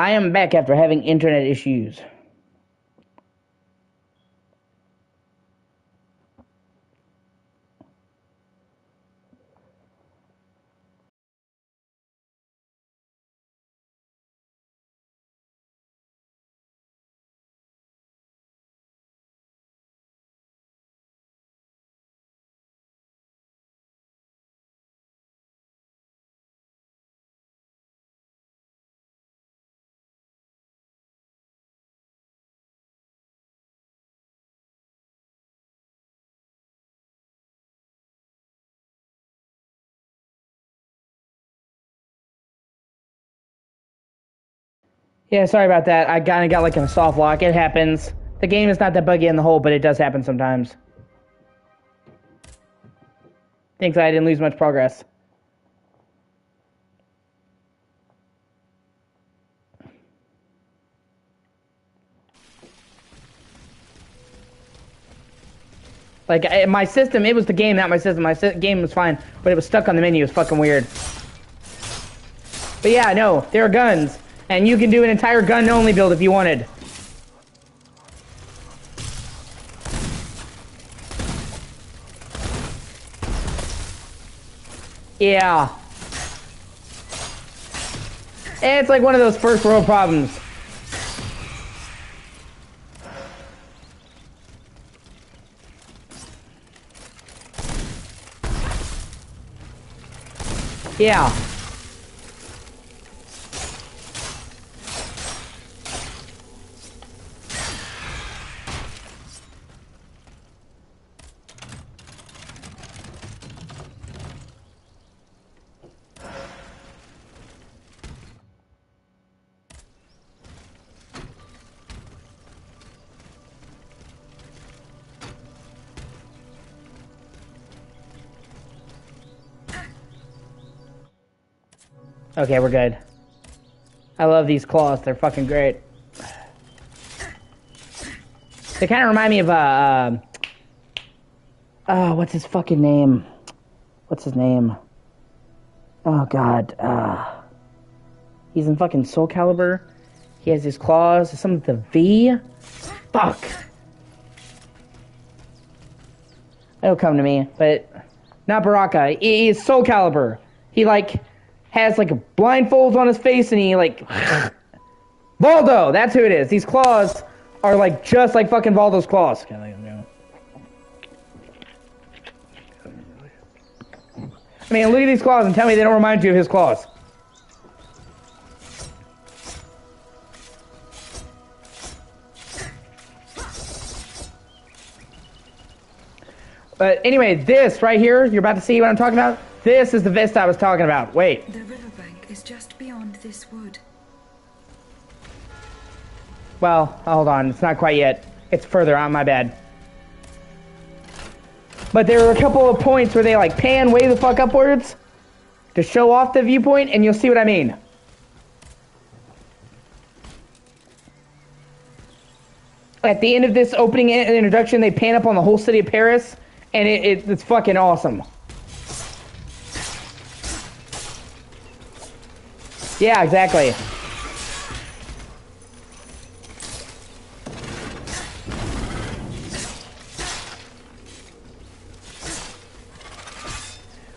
I am back after having internet issues. Yeah, sorry about that. I kind of got like in a soft lock. It happens. The game is not that buggy in the hole, but it does happen sometimes. Thanks, I didn't lose much progress. Like, my system, it was the game, not my system. My game was fine, but it was stuck on the menu. It was fucking weird. But yeah, no, there are guns. And you can do an entire gun-only build if you wanted. Yeah. It's like one of those first world problems. Yeah. Okay, we're good. I love these claws. They're fucking great. They kind of remind me of, what's his fucking name? What's his name? Oh, God. He's in fucking Soul Calibur. He has his claws. Something with the V? Fuck. It'll come to me, but not Baraka. He's Soul Calibur. He, like, has, like, blindfolds on his face, and he, like... Voldo! That's who it is. These claws are, like, just like fucking Voldo's claws. I mean, look at these claws and tell me they don't remind you of his claws. But anyway, this right here, you're about to see what I'm talking about? This is the vista I was talking about. Wait. The riverbank is just beyond this wood. Well, hold on. It's not quite yet. It's further on, my bad. But there are a couple of points where they like pan way the fuck upwards to show off the viewpoint, and you'll see what I mean. At the end of this opening introduction, they pan up on the whole city of Paris, and it's fucking awesome. Yeah, exactly.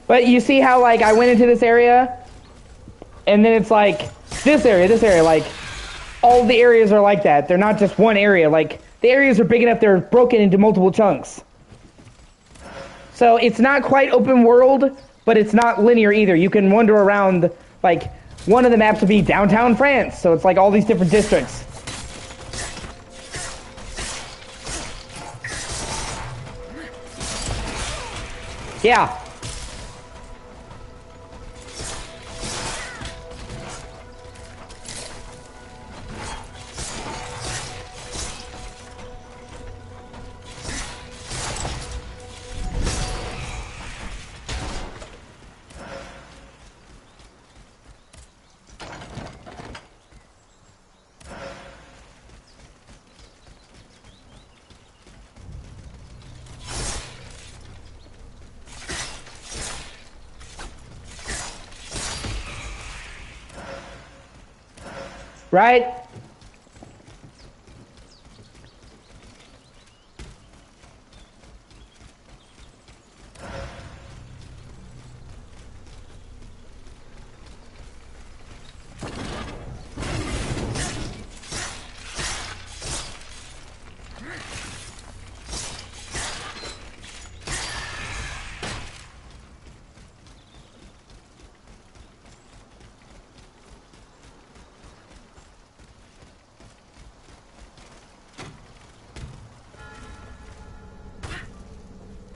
But you see how, like, I went into this area, and then it's like, this area, like, all the areas are like that. They're not just one area. Like, the areas are big enough, they're broken into multiple chunks. So it's not quite open world, but it's not linear either. You can wander around, like, one of the maps would be downtown France, so it's like all these different districts. Yeah. Right?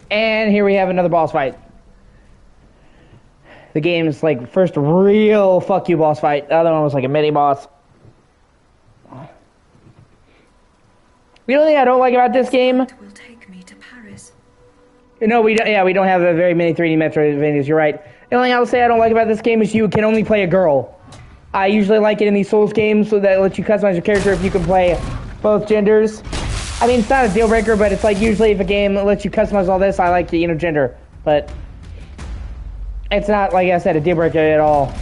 And here we have another boss fight. The game's like first real fuck you boss fight. The other one was like a mini boss. The only thing I don't like about this game. Will take me to Paris. No, we don't. Yeah, we don't have very many 3D Metroidvanias. You're right. The only thing I will say I don't like about this game is you can only play a girl. I usually like it in these Souls games so that lets you customize your character if you can play both genders. I mean, it's not a deal breaker, but it's like usually if a game lets you customize all this, I like the gender. But it's not, like I said, a deal breaker at all.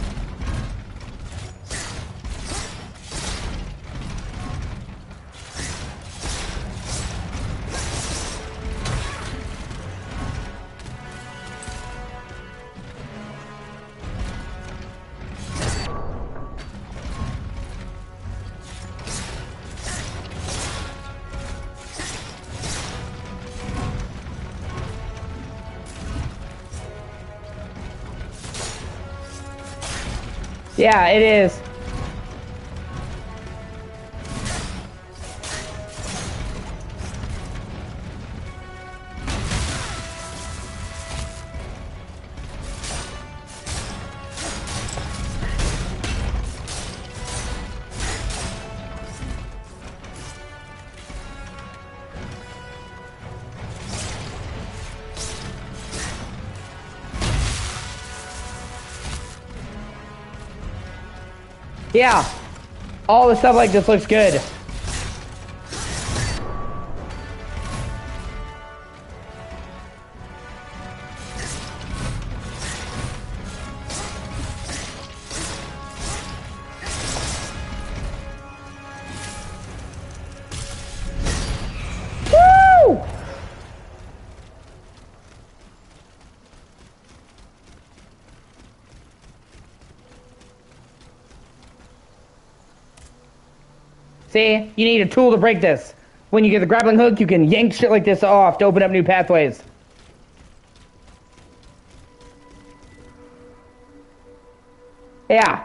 Yeah, it is. Yeah, all the stuff like this looks good. Woo! See, you need a tool to break this. When you get the grappling hook, you can yank shit like this off to open up new pathways. Yeah.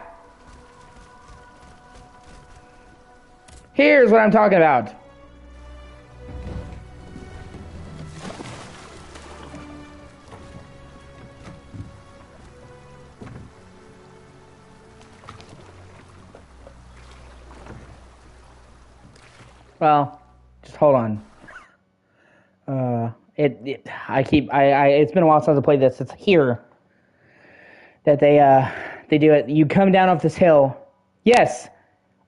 Here's what I'm talking about. Well, just hold on. It's been a while since I played this. It's here that they do it. You come down off this hill. Yes.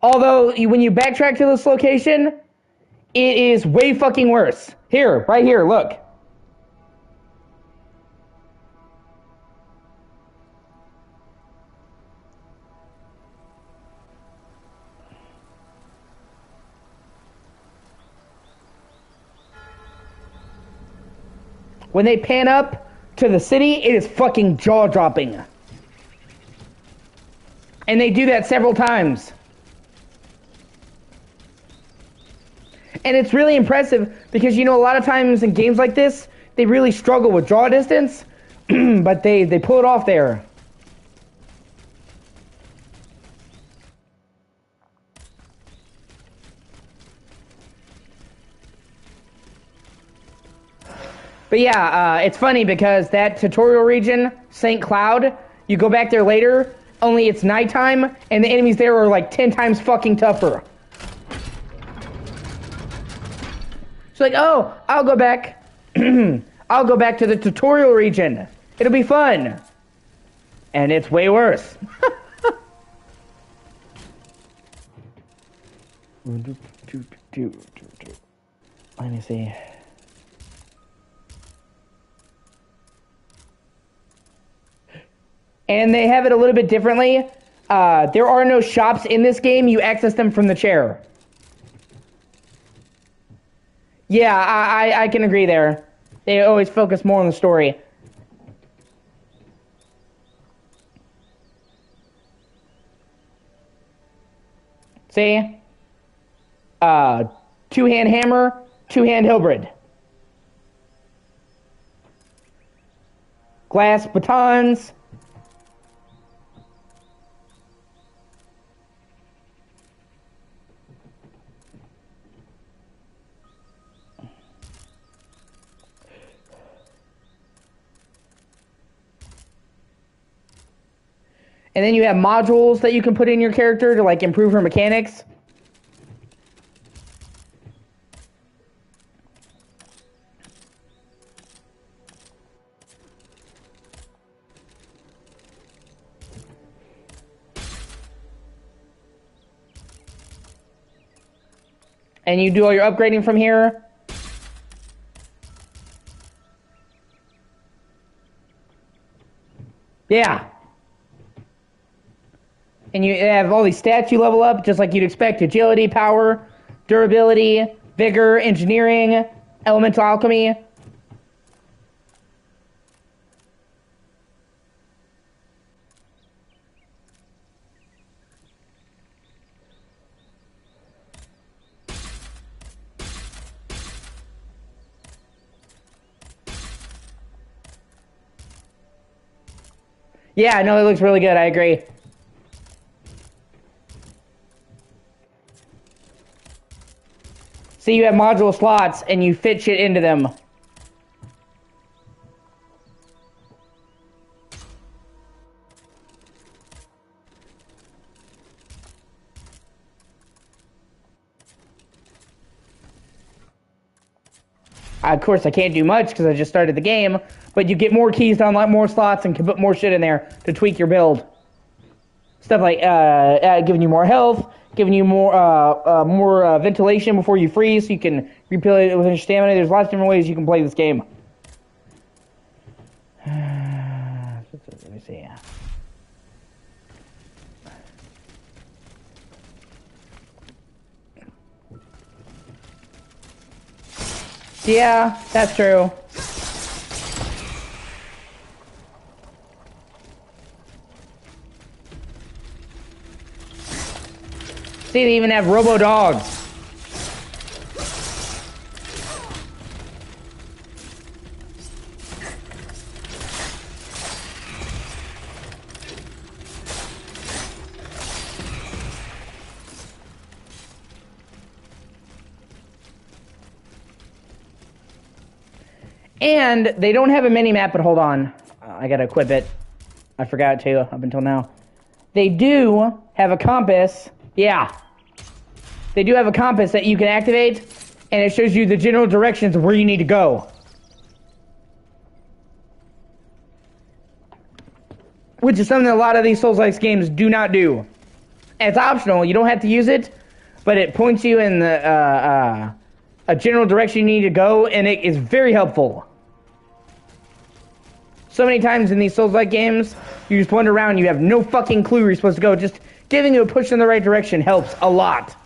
Although, when you backtrack to this location, it is way fucking worse. Here, right here, look. When they pan up to the city, it is fucking jaw-dropping. And they do that several times. And it's really impressive because, you know, a lot of times in games like this, they really struggle with draw distance, but they pull it off there. But yeah, it's funny because that tutorial region, St. Cloud, you go back there later, only it's nighttime, and the enemies there are like 10 times fucking tougher. It's like, oh, I'll go back. I'll go back to the tutorial region. It'll be fun. And it's way worse. Let me see. And they have it a little bit differently. There are no shops in this game. You access them from the chair. Yeah, I can agree there. They always focus more on the story. See? Two-hand hammer, two-hand hillbrid. Glass batons. And then you have modules that you can put in your character to like improve her mechanics. And you do all your upgrading from here. Yeah. And you have all these stats you level up, just like you'd expect. Agility, power, durability, vigor, engineering, elemental alchemy. Yeah, no, it looks really good. I agree. See, you have module slots, and you fit shit into them. Of course, I can't do much because I just started the game, but you get more keys to unlock more slots and can put more shit in there to tweak your build. Stuff like giving you more health, giving you more ventilation before you freeze, so you can refill it with your stamina. There's lots of different ways you can play this game. Let me see. Yeah, that's true. See, they even have robo dogs. And they don't have a mini-map, but hold on. I gotta equip it. I forgot to, up until now. They do have a compass. Yeah. They do have a compass that you can activate, and it shows you the general directions of where you need to go. Which is something that a lot of these Souls-like games do not do. And it's optional, you don't have to use it, but it points you in the, a general direction you need to go, and it is very helpful. So many times in these Souls-like games, you just wander around, you have no fucking clue where you're supposed to go. Just giving you a push in the right direction helps a lot.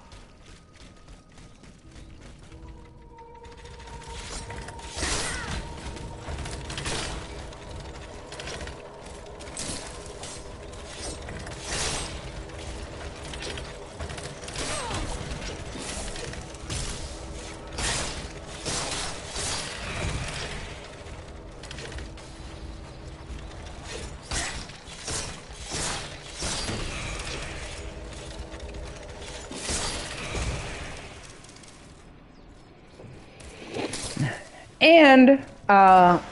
And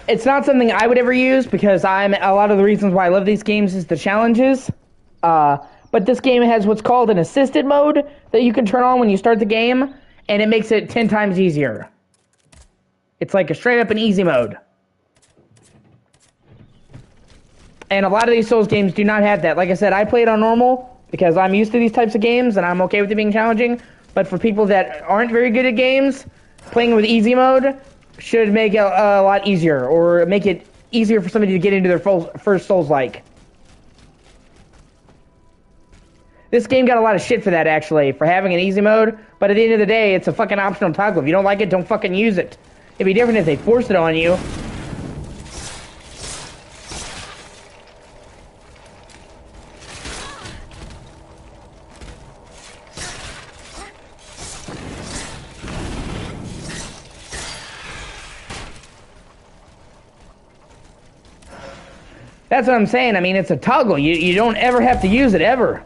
it's not something I would ever use because a lot of the reasons why I love these games is the challenges. But this game has what's called an assisted mode that you can turn on when you start the game, and it makes it 10 times easier. It's like a straight up and easy mode. And a lot of these Souls games do not have that. Like I said, I play it on normal because I'm used to these types of games and I'm okay with it being challenging. But for people that aren't very good at games, playing with easy mode should make it a lot easier, or make it easier for somebody to get into their first Souls-like. This game got a lot of shit for that, actually, for having an easy mode, but at the end of the day, it's a fucking optional toggle. If you don't like it, don't fucking use it. It'd be different if they forced it on you. That's what I'm saying. I mean, it's a toggle. You don't ever have to use it, ever.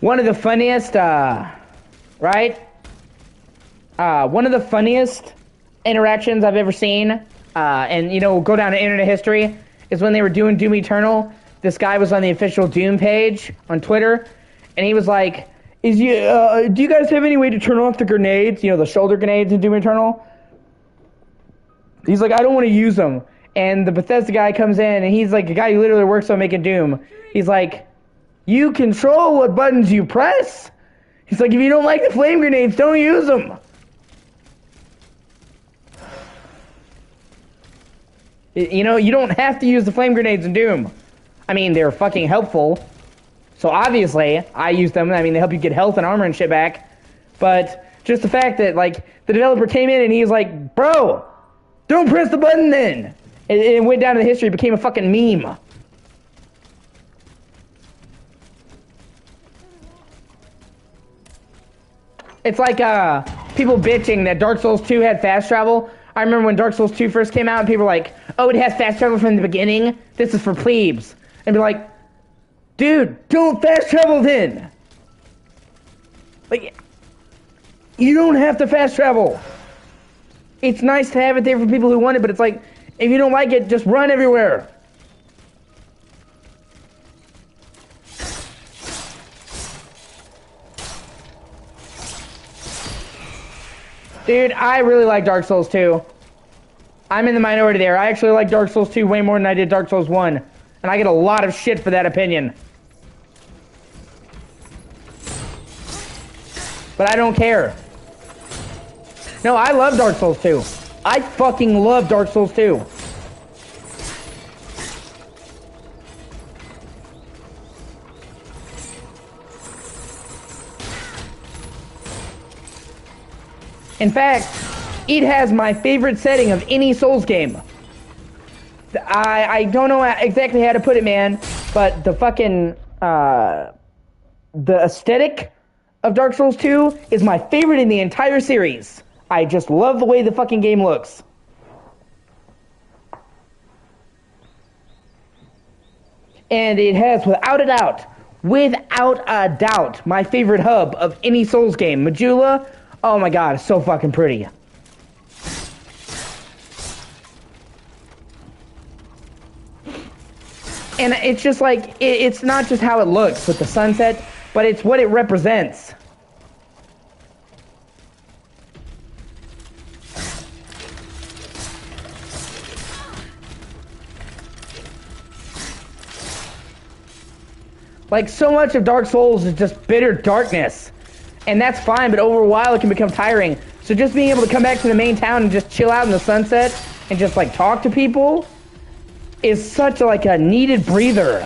One of the funniest, right? One of the funniest interactions I've ever seen, and, you know, go down to internet history, is when they were doing Doom Eternal. This guy was on the official Doom page on Twitter, and he was like, do you guys have any way to turn off the grenades? You know, the shoulder grenades in Doom Eternal? He's like, I don't want to use them. And the Bethesda guy comes in, and he's like a guy who literally works on making Doom. He's like, you control what buttons you press? He's like, if you don't like the flame grenades, don't use them. You know, you don't have to use the flame grenades in Doom. I mean, they're fucking helpful. So obviously, I use them. I mean, they help you get health and armor and shit back. But just the fact that, like, the developer came in and he's like, bro, don't press the button then. It went down to the history. It became a fucking meme. It's like people bitching that Dark Souls 2 had fast travel. I remember when Dark Souls 2 first came out and people were like, oh, it has fast travel from the beginning? This is for plebes. And be like, dude, don't fast travel then. Like, you don't have to fast travel. It's nice to have it there for people who want it, but it's like, if you don't like it, just run everywhere. Dude, I really like Dark Souls 2. I'm in the minority there. I actually like Dark Souls 2 way more than I did Dark Souls 1. And I get a lot of shit for that opinion. But I don't care. No, I love Dark Souls 2. I fucking love Dark Souls 2. In fact, it has my favorite setting of any Souls game. I don't know exactly how to put it, man, but the fucking, the aesthetic of Dark Souls 2 is my favorite in the entire series. I just love the way the fucking game looks. And it has, without a doubt, my favorite hub of any Souls game. Majula. Oh my god, it's so fucking pretty. And it's just like, it's not just how it looks with the sunset, but it's what it represents. Like, so much of Dark Souls is just bitter darkness. And that's fine, but over a while it can become tiring. So just being able to come back to the main town and just chill out in the sunset and just, like, talk to people is such, like, a needed breather.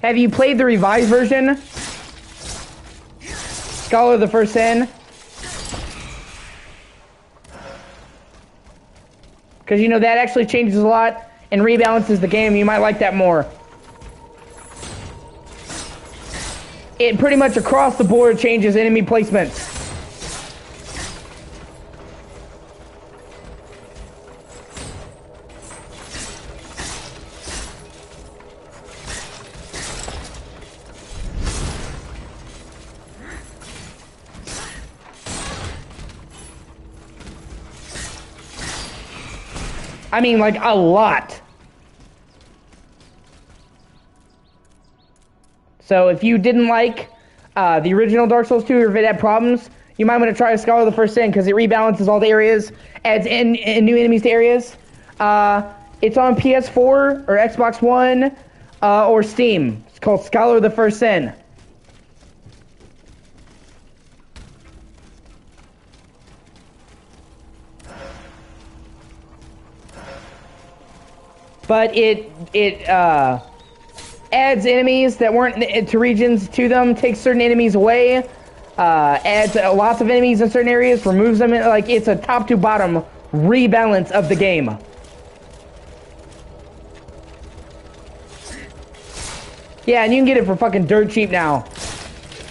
Have you played the revised version? Scholar of the First Sin? Because, you know, that actually changes a lot and rebalances the game. You might like that more. It pretty much across the board changes enemy placements. I mean, like, a lot. So if you didn't like the original Dark Souls 2, or if it had problems, you might want to try Scholar of the First Sin because it rebalances all the areas, adds in new enemies to areas. It's on PS4 or Xbox One or Steam. It's called Scholar of the First Sin. But it adds enemies that weren't to regions to them, takes certain enemies away, adds lots of enemies in certain areas, removes them. Like, it's a top to bottom rebalance of the game. Yeah, and you can get it for fucking dirt cheap now.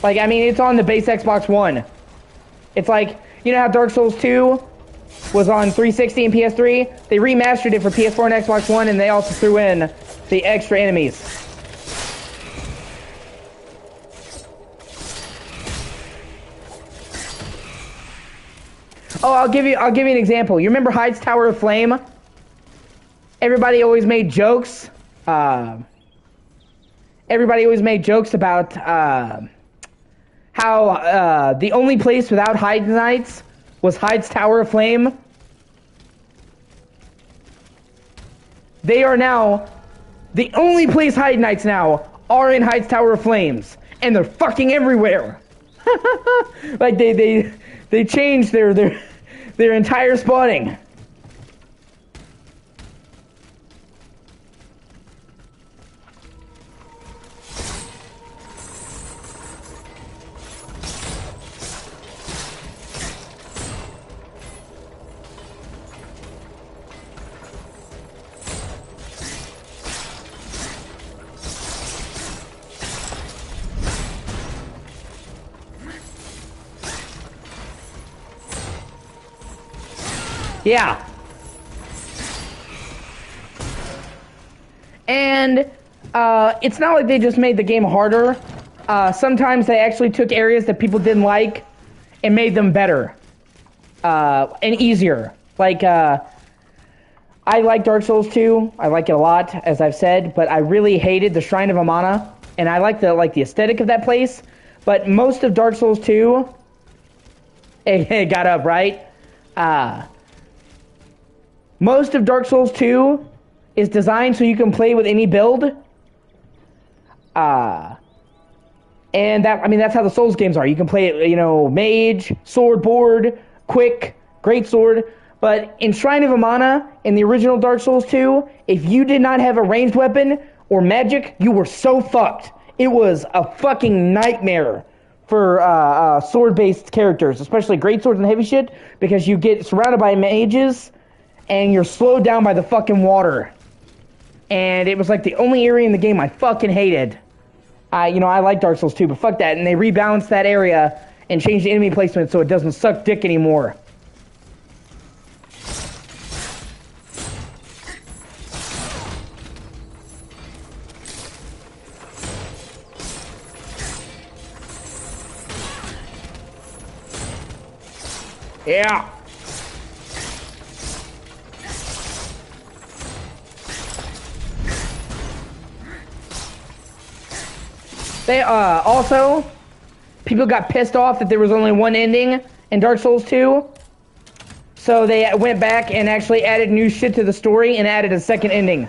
Like, I mean, it's on the base Xbox One. It's like, you know how Dark Souls 2 was on 360 and PS3? They remastered it for PS4 and Xbox One, and they also threw in the extra enemies. Oh, I'll give you an example. You remember Hyde's Tower of Flame? Everybody always made jokes. Everybody always made jokes about how the only place without Hyde Knights was Hyde's Tower of Flame. They are now the only place Hyde Knights now are in Hyde's Tower of Flames, and they're fucking everywhere. Like they changed their entire spawning. Yeah. And it's not like they just made the game harder. Sometimes they actually took areas that people didn't like and made them better and easier. Like, I like Dark Souls 2. I like it a lot, as I've said, but I really hated the Shrine of Amana, and I like the aesthetic of that place. But most of Dark Souls 2, it got up, right? Most of Dark Souls 2 is designed so you can play with any build. And that's how the Souls games are. You can play it, mage, sword, board, quick, greatsword. But in Shrine of Amana, in the original Dark Souls 2, if you did not have a ranged weapon or magic, you were so fucked. It was a fucking nightmare for sword-based characters, especially greatswords and heavy shit, because you get surrounded by mages and you're slowed down by the fucking water. And it was like the only area in the game I fucking hated. I like Dark Souls 2, but fuck that. And they rebalanced that area and changed the enemy placement so it doesn't suck dick anymore. Yeah. They also, people got pissed off that there was only one ending in Dark Souls 2. So they went back and actually added new shit to the story and added a second ending.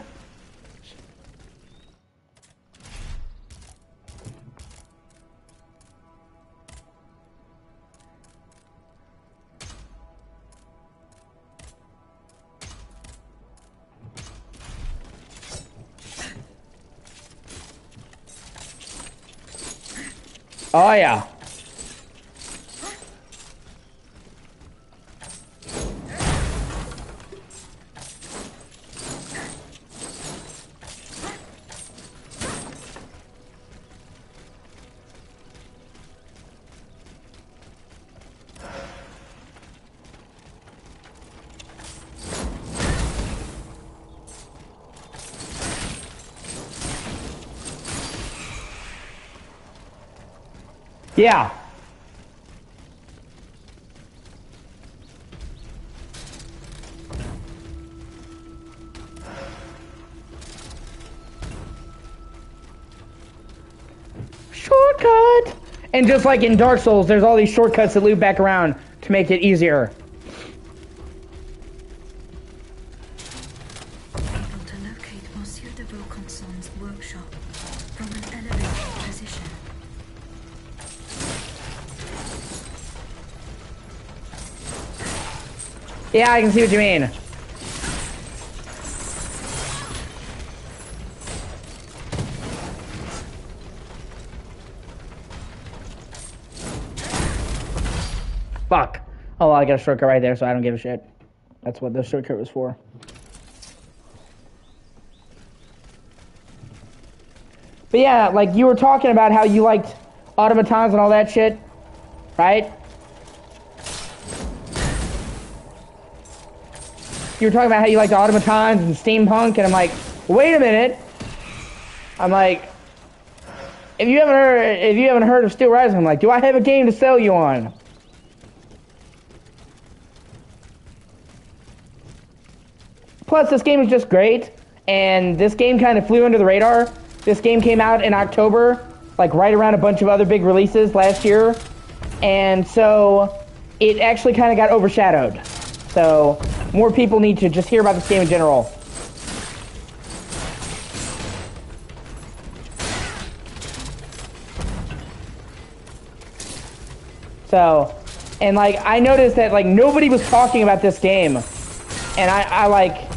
Oh, yeah. Yeah. Shortcut. And just like in Dark Souls, there's all these shortcuts that loop back around to make it easier. Able to locate Monsieur de Vaucanson's workshop from an elevated position. Yeah, I can see what you mean. Fuck. Oh, well, I got a shortcut right there, so I don't give a shit. That's what the shortcut was for. But yeah, like you were talking about how you liked automatons and all that shit, right? You were talking about how you liked automatons and steampunk, and I'm like, wait a minute. I'm like, if you haven't heard of Steelrising, I'm like, do I have a game to sell you on? Plus, this game is just great, and this game kind of flew under the radar. This game came out in October, like right around a bunch of other big releases last year, and so it actually kind of got overshadowed. So more people need to just hear about this game in general. So, and like I noticed that like nobody was talking about this game, and I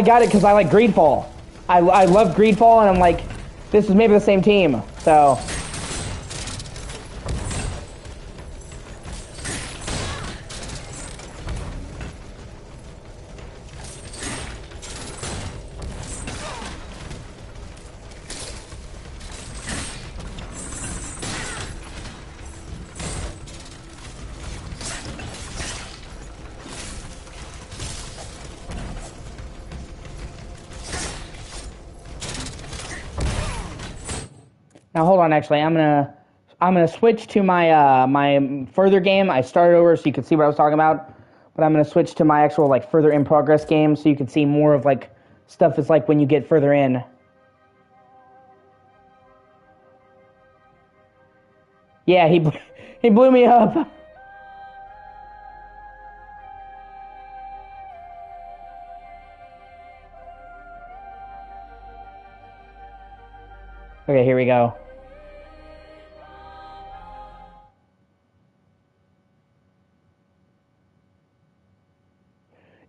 got it because I like Greedfall. I love Greedfall, and I'm like, this is maybe the same team. So. Now hold on, actually, I'm gonna switch to my my further game. I started over so you can see what I was talking about, but I'm gonna switch to my actual like further in progress game so you can see more of like stuff is like when you get further in. Yeah, he blew me up. Okay, here we go.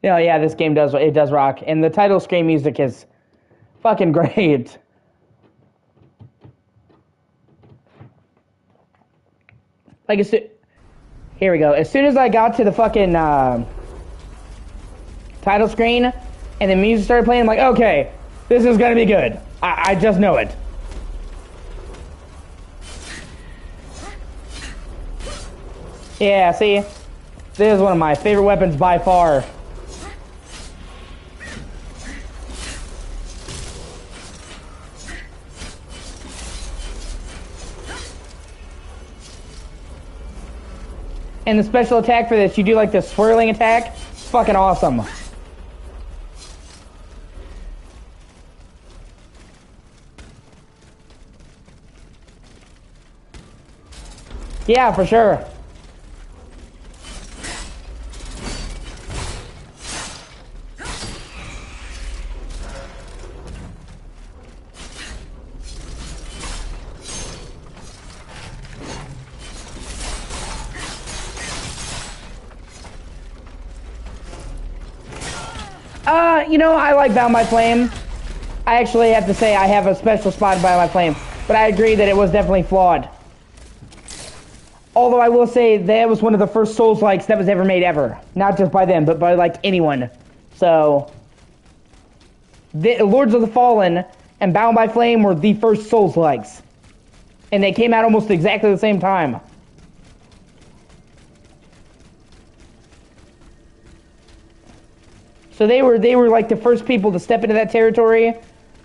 Yeah, this game does rock, and the title screen music is fucking great. Like here we go. As soon as I got to the fucking title screen, and the music started playing, I'm like, okay, this is gonna be good. I just know it. Yeah, see, this is one of my favorite weapons by far. And the special attack for this, you do like the swirling attack. It's fucking awesome. Yeah, for sure. I like Bound by Flame. I actually have to say I have a special spot in Bound by Flame, but I agree that it was definitely flawed. Although I will say that was one of the first Souls-likes that was ever made ever. Not just by them, but by like anyone. So, Lords of the Fallen and Bound by Flame were the first Souls-likes. And they came out almost exactly the same time. So they were like the first people to step into that territory,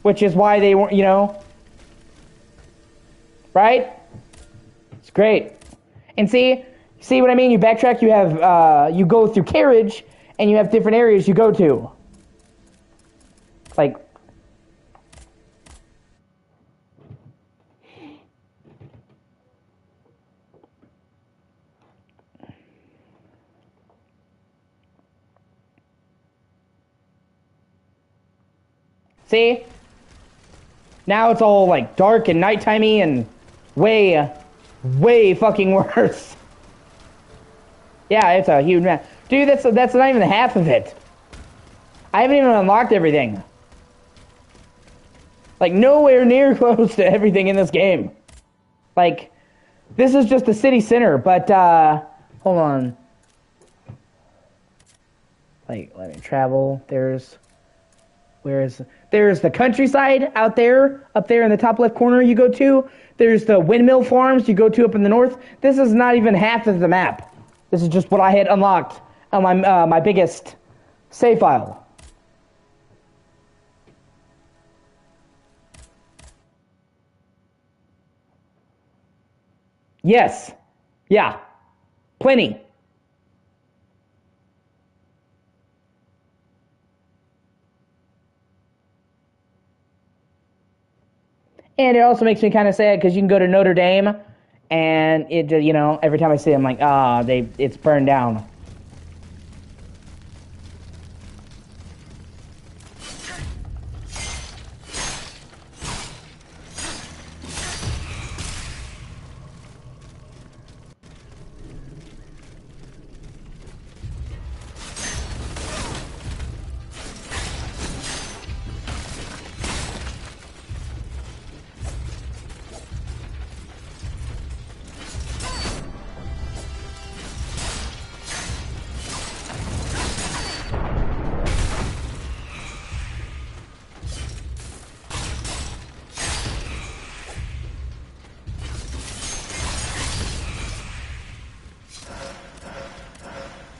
which is why they weren't, right? It's great. And see what I mean? You backtrack, you have, you go through carriage, and you have different areas you go to. Like, See? Now it's all like dark and nighttimey and way, way fucking worse. Yeah, it's a huge map. Dude, that's not even half of it. I haven't even unlocked everything. Like, nowhere near close to everything in this game. Like, this is just the city center, but, hold on. Like, let me travel. There's the countryside out there, up there in the top left corner you go to. There's the windmill farms you go to up in the north. This is not even half of the map. This is just what I had unlocked on my biggest save file. Yes. Yeah. Plenty. And it also makes me kind of sad because you can go to Notre Dame, and it, you know, every time I see it, I'm like, it's burned down.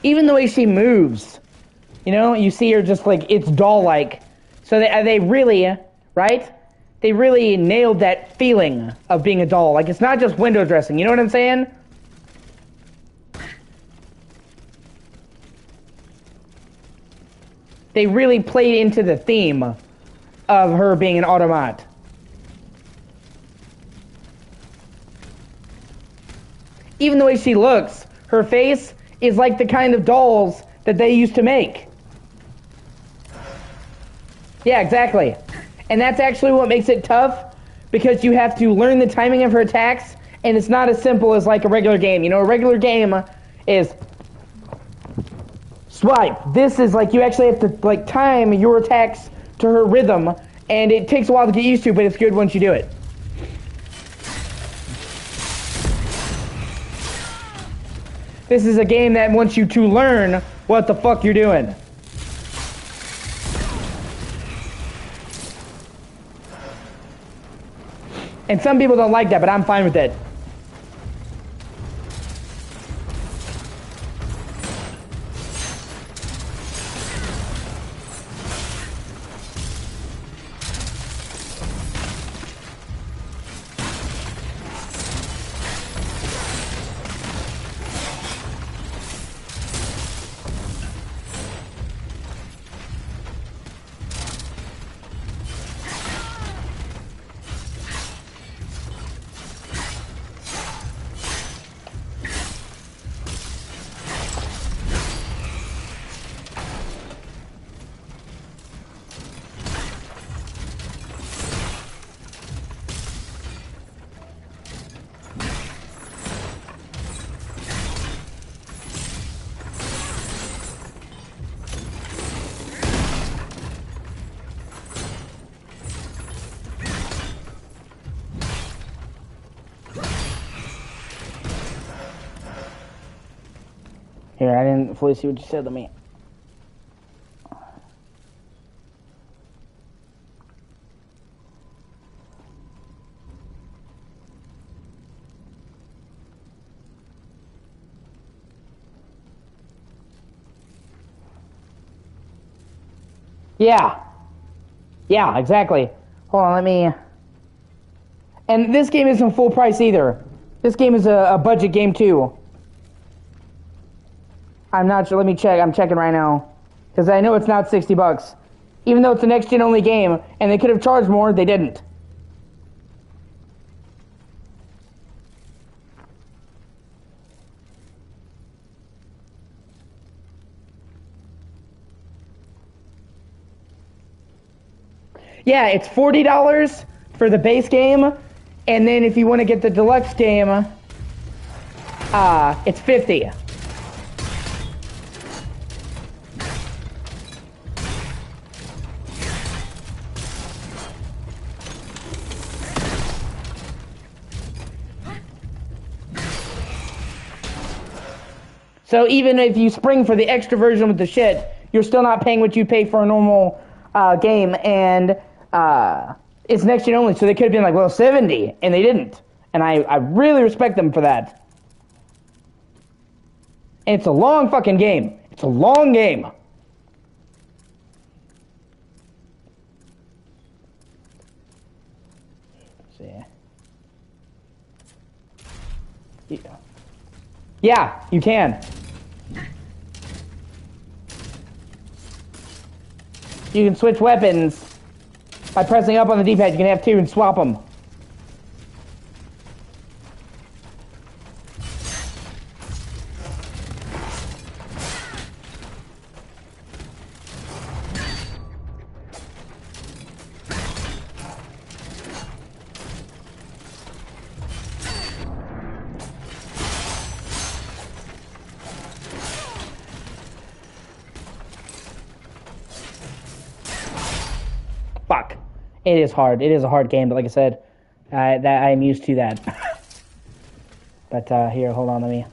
Even the way she moves, you know, you see her just like, it's doll-like. So they really, right? They really nailed that feeling of being a doll. Like, it's not just window dressing, you know what I'm saying? They really played into the theme of her being an automat. Even the way she looks, her face is like the kind of dolls that they used to make. Yeah, exactly. And that's actually what makes it tough, because you have to learn the timing of her attacks, and it's not as simple as like a regular game. You know, a regular game is swipe. This is like you actually have to like time your attacks to her rhythm, and it takes a while to get used to, but it's good once you do it. This is a game that wants you to learn what the fuck you're doing. And some people don't like that, but I'm fine with it. Here, I didn't fully see what you said to me. Yeah. Yeah, exactly. Hold on, let me... And this game isn't full price either. This game is a budget game too. I'm not sure, let me check, I'm checking right now. Because I know it's not $60. Even though it's a next-gen only game, and they could have charged more, they didn't. Yeah, it's $40 for the base game, and then if you want to get the deluxe game, it's $50. So even if you spring for the extra version with the shit, you're still not paying what you pay for a normal game, and it's next gen only. So they could have been like, well, 70, and they didn't. And I really respect them for that. And it's a long fucking game. It's a long game. Let's see. Yeah, you can. You can switch weapons by pressing up on the D-pad. You can have two and swap them. Fuck. It is hard. It is a hard game, but like I said, that I am used to that. But here, hold on, let me.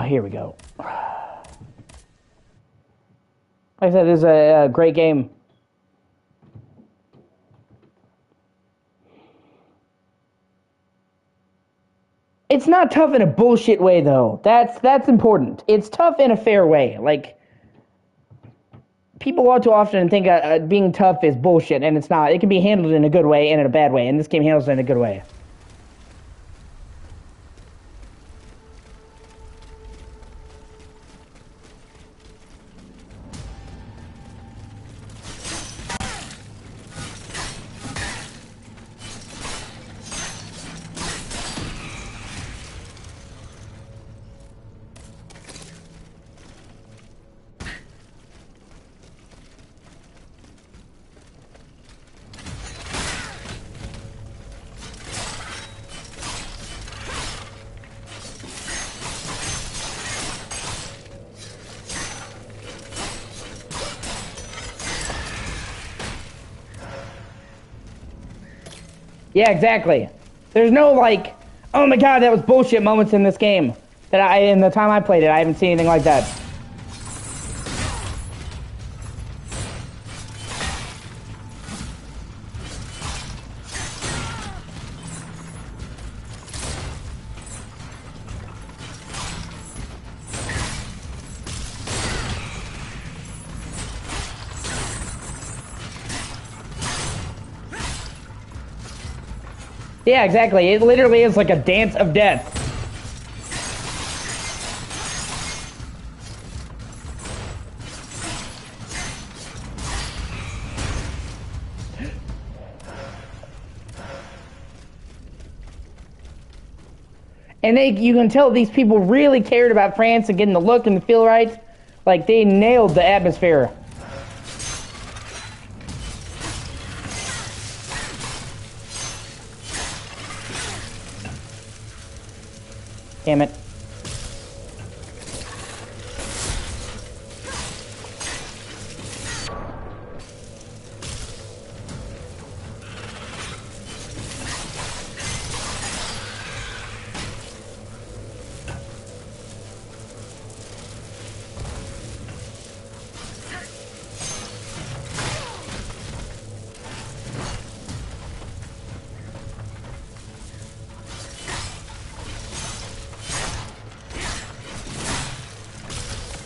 Here we go. Like I said, this is a great game. It's not tough in a bullshit way, though. That's important. It's tough in a fair way. Like, people all too often think being tough is bullshit, and it's not. It can be handled in a good way and in a bad way, and this game handles it in a good way. Yeah, exactly. There's no like, oh my god, that was bullshit moments in this game. That in the time I played it, I haven't seen anything like that. Yeah, exactly. It literally is like a dance of death. And you can tell these people really cared about France and getting the look and the feel right. Like, they nailed the atmosphere. Damn it.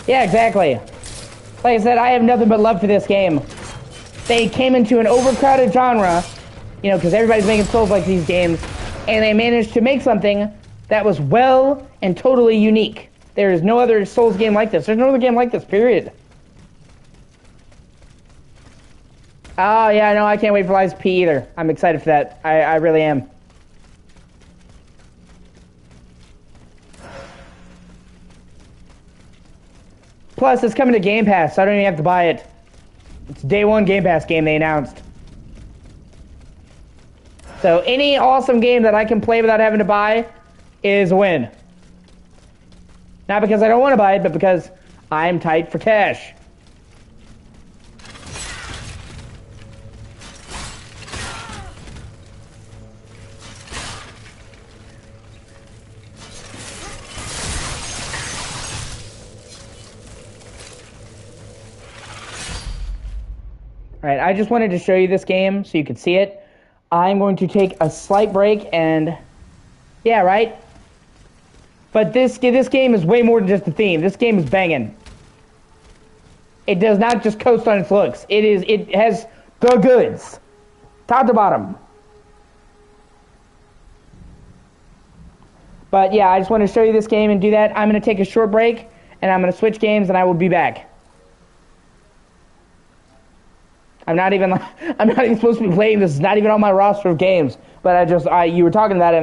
Yeah, exactly. Like I said, I have nothing but love for this game. They came into an overcrowded genre, you know, because everybody's making Souls-like these games, and they managed to make something that was well and totally unique. There is no other Souls game like this. There's no other game like this, period. Oh, yeah, no, I can't wait for Lies of P either. I'm excited for that. I really am. Plus, it's coming to Game Pass, so I don't even have to buy it. It's day one Game Pass game they announced. So any awesome game that I can play without having to buy is a win. Not because I don't want to buy it, but because I'm tight for cash. Alright, I just wanted to show you this game so you could see it. I'm going to take a slight break and... Yeah, right? But this game is way more than just a theme. This game is banging. It does not just coast on its looks. It has the goods. Top to bottom. But yeah, I just wanted to show you this game and do that. I'm going to take a short break and I'm going to switch games and I will be back. I'm not even supposed to be playing this. It's not even on my roster of games. But you were talking about it.